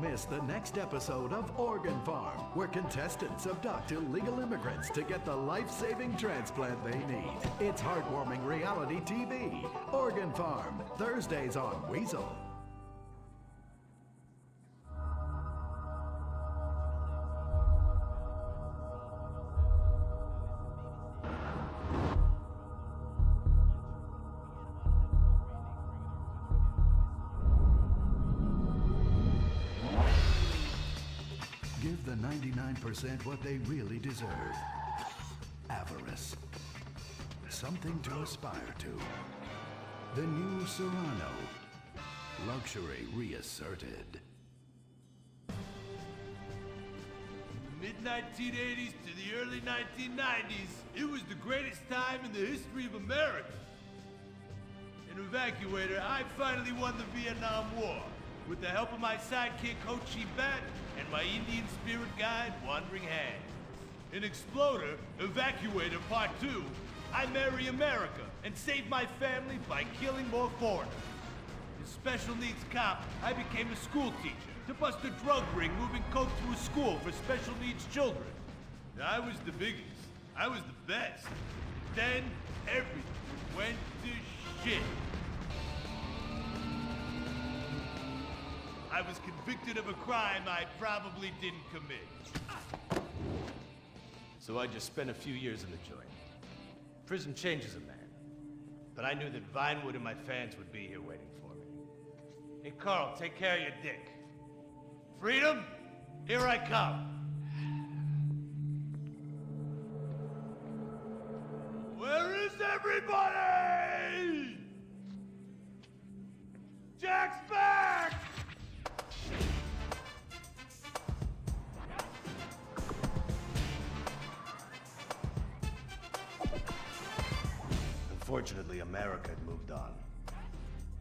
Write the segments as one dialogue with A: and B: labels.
A: miss the next episode of Organ Farm, where contestants abduct illegal immigrants to get the life-saving transplant they need. It's heartwarming reality TV. Organ Farm, Thursdays on Weasel. Give the 99% what they really deserve. Avarice. Something to aspire to. The new Serrano. Luxury reasserted.
B: Mid-1980s to the early 1990s, it was the greatest time in the history of America. An evacuator, I finally won the Vietnam War with the help of my sidekick Ho Chi Bat and my Indian spirit guide Wandering Hand. In Exploder, Evacuator Part 2, I marry America and save my family by killing more foreigners. As special needs cop, I became a school teacher to bust a drug ring moving coke through a school for special needs children. I was the biggest. I was the best. Then, everything went to shit. I was convicted of a crime I probably didn't commit. So I just spent a few years in the joint. Prison changes a man. But I knew that Vinewood and my fans would be here waiting for me. Hey, Carl, take care of your dick. Freedom, here I come. Where is everybody? Jack's back! Unfortunately, America had moved on.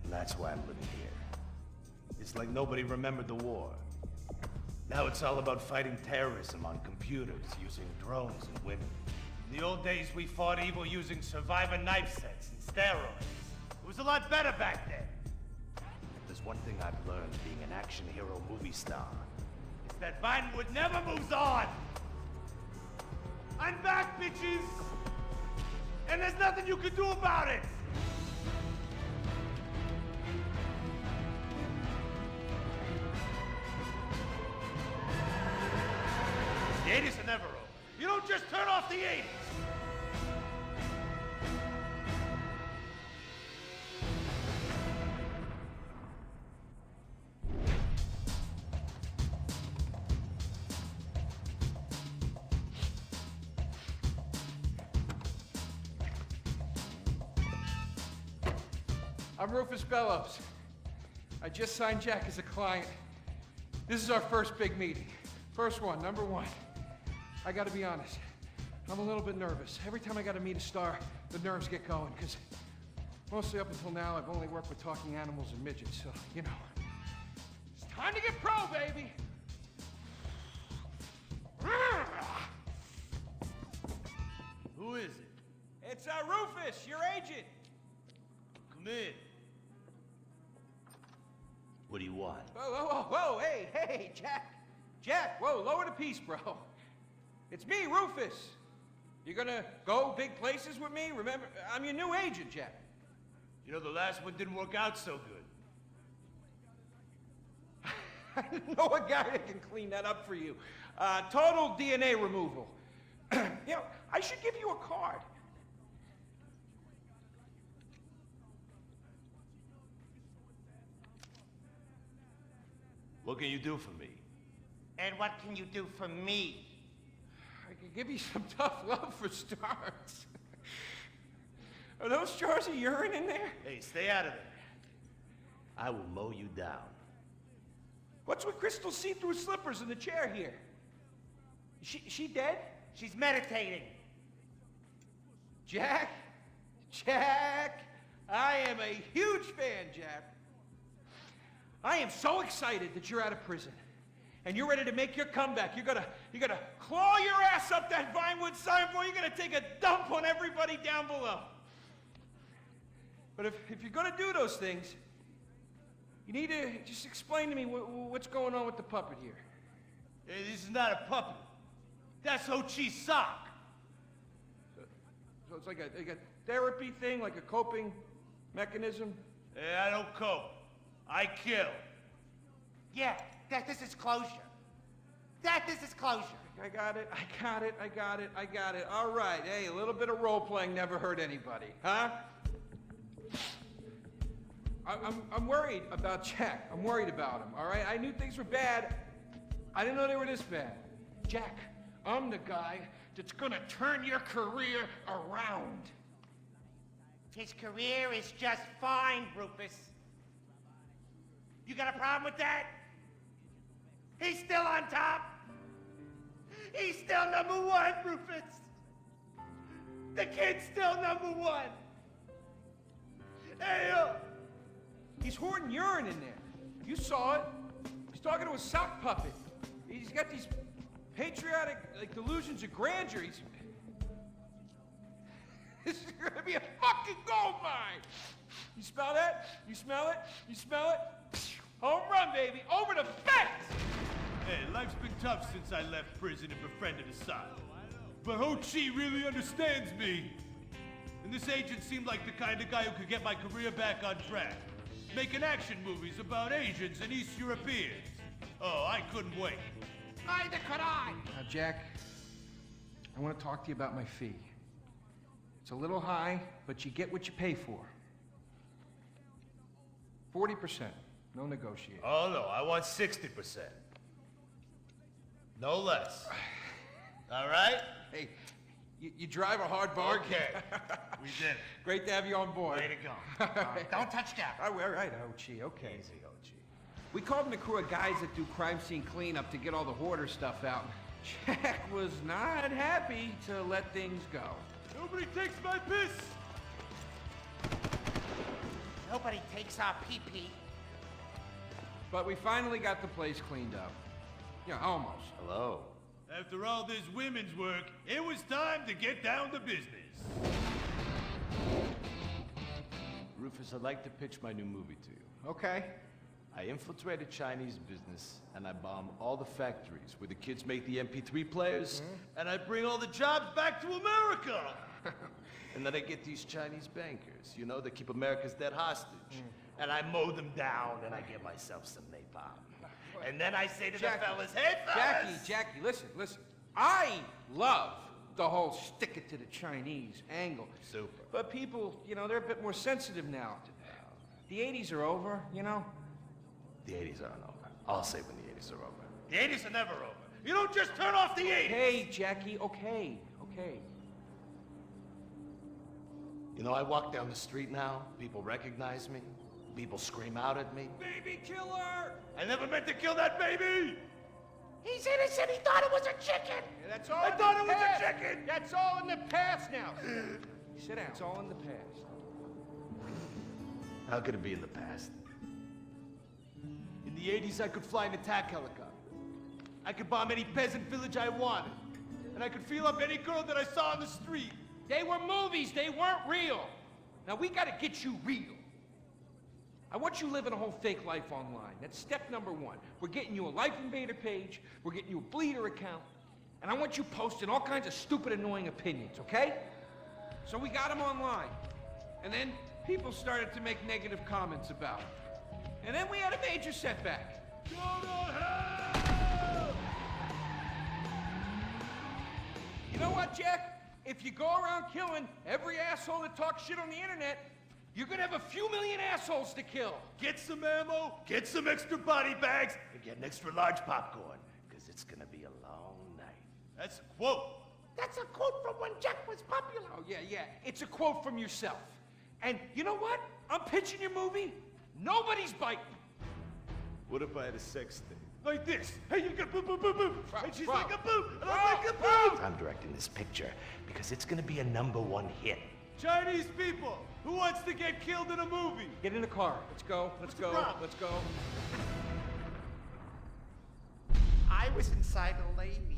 B: And that's why I'm living here. It's like nobody remembered the war. Now it's all about fighting terrorism on computers, using drones and women. In the old days, we fought evil using survivor knife sets and steroids. It was a lot better back then. If there's one thing I've learned being an action hero movie star, it's that Vinewood never moves on! I'm back, bitches! And there's nothing you can do about it! The 80s are never over. You don't just turn off the 80s!
C: I'm Rufus Bellows. I just signed Jack as a client. This is our first big meeting. First one, number one. I gotta be honest, I'm a little bit nervous. Every time I gotta meet a star, the nerves get going, because mostly up until now, I've only worked with talking animals and midgets, so, you know. It's time to get pro, baby!
B: Who is it?
C: It's Rufus, your agent.
B: Come in. What do you want?
C: Whoa, hey, Jack, whoa, lower the piece, bro. It's me, Rufus. You gonna go big places with me? Remember, I'm your new agent, Jack.
B: You know, the last one didn't work out so good.
C: I know a guy that can clean that up for you. Total DNA removal. You know, I should give you a card.
B: What can you do for me?
D: And what can you do for me?
C: I can give you some tough love for starts. Are those jars of urine in there?
B: Hey, stay out of there. I will mow you down.
C: What's with Crystal's see-through slippers in the chair here? She dead?
D: She's meditating.
C: Jack, I am a huge fan, Jack. I am so excited that you're out of prison. And you're ready to make your comeback. You're gonna claw your ass up that Vinewood signboard. You're gonna take a dump on everybody down below. But if you're gonna do those things, You need to just explain to me what's going on with the puppet here.
B: Hey, this is not a puppet. That's Ho Chi's sock.
C: So it's like a therapy thing, like a coping mechanism?
B: Hey, I don't cope. I kill.
D: Yeah, this is closure. This is closure.
C: I got it. All right, hey, a little bit of role-playing never hurt anybody, huh? I'm worried about Jack. I'm worried about him, all right? I knew things were bad. I didn't know they were this bad. Jack, I'm the guy that's gonna turn your career around.
D: His career is just fine, Rufus. You got a problem with that? He's still on top. He's still number one, Rufus. The kid's still number one. Hey,
C: He's hoarding urine in there. You saw it. He's talking to a sock puppet. He's got these patriotic, like, delusions of grandeur. This is gonna be a fucking gold mine. You smell that? You smell it? You smell it? Home run, baby. Over the fence!
B: Hey, life's been tough since I left prison and befriended Assad. But Ho Chi really understands me. And this agent seemed like the kind of guy who could get my career back on track. Making action movies about Asians and East Europeans. Oh, I couldn't wait.
D: neither could I.
C: Now, Jack, I want to talk to you about my fee. It's a little high, but you get what you pay for. 40%, no negotiating.
B: Oh, no, I want 60%. No less. All right?
C: Hey, you drive a hard bargain.
B: Okay. We did it.
C: Great to have you on board.
B: Way to go.
D: Don't touch Jack.
C: All right, Ho-Chi, okay.
B: Easy, Ho-Chi.
C: We called in a crew of guys that do crime scene cleanup to get all the hoarder stuff out. Jack was not happy to let things go.
B: Nobody takes my piss!
D: Nobody takes our pee-pee.
C: But we finally got the place cleaned up. Yeah, almost.
B: Hello. After all this women's work, it was time to get down to business.
E: Rufus, I'd like to pitch my new movie to you.
C: Okay.
E: I infiltrate a Chinese business, and I bomb all the factories where the kids make the MP3 players.
B: And I bring all the jobs back to America!
E: And then I get these Chinese bankers, you know, that keep America's debt hostage.
B: And I mow them down, and I get myself some napalm. And then I say to the fellas, hey fellas!
C: Jackie, listen. I love the whole stick it to the Chinese angle.
B: Super.
C: But people, you know, they're a bit more sensitive now. The 80s are over, you know?
E: The 80s aren't over. I'll say when the 80s are over.
B: The 80s are never over. You don't just turn off the 80s!
C: Hey, Jackie, okay.
E: You know, I walk down the street now, people recognize me, people scream out at me.
C: Baby killer!
B: I never meant to kill that baby!
D: He's innocent. He thought it was a chicken.
C: Yeah, that's all
B: I
C: in
B: thought
C: the
B: it was a
C: past.
B: chicken!
C: That's all in the past now. Sit down. It's all in the past.
E: How could it be in the past?
B: In the 80s, I could fly an attack helicopter. I could bomb any peasant village I wanted. And I could feel up any girl that I saw on the street.
C: They were movies. They weren't real. Now, we gotta get you real. I want you living a whole fake life online. That's step number one. We're getting you a Life Invader page. We're getting you a Bleeder account. And I want you posting all kinds of stupid, annoying opinions, okay? So we got them online. And then people started to make negative comments about it. And then we had a major setback.
B: Go to hell!
C: You know what, Jack? If you go around killing every asshole that talks shit on the internet, you're gonna have a few million assholes to kill.
B: Get some ammo, get some extra body bags, and get an extra large popcorn. Because it's gonna be a long night. That's a quote.
D: That's a quote from when Jack was popular.
C: Oh, yeah. It's a quote from yourself. And you know what? I'm pitching your movie. Nobody's biting.
E: What if I had a sex thing?
B: Like this. Hey, you got boop, boop, boop, boop. And she's
C: Bro.
B: like a boop, and I'm like a boop. I'm directing this picture because it's gonna be a #1 hit. Chinese people, who wants to get killed in a movie?
C: Get in the car. Let's go.
B: the problem?
C: Let's go.
D: I was inside a lady.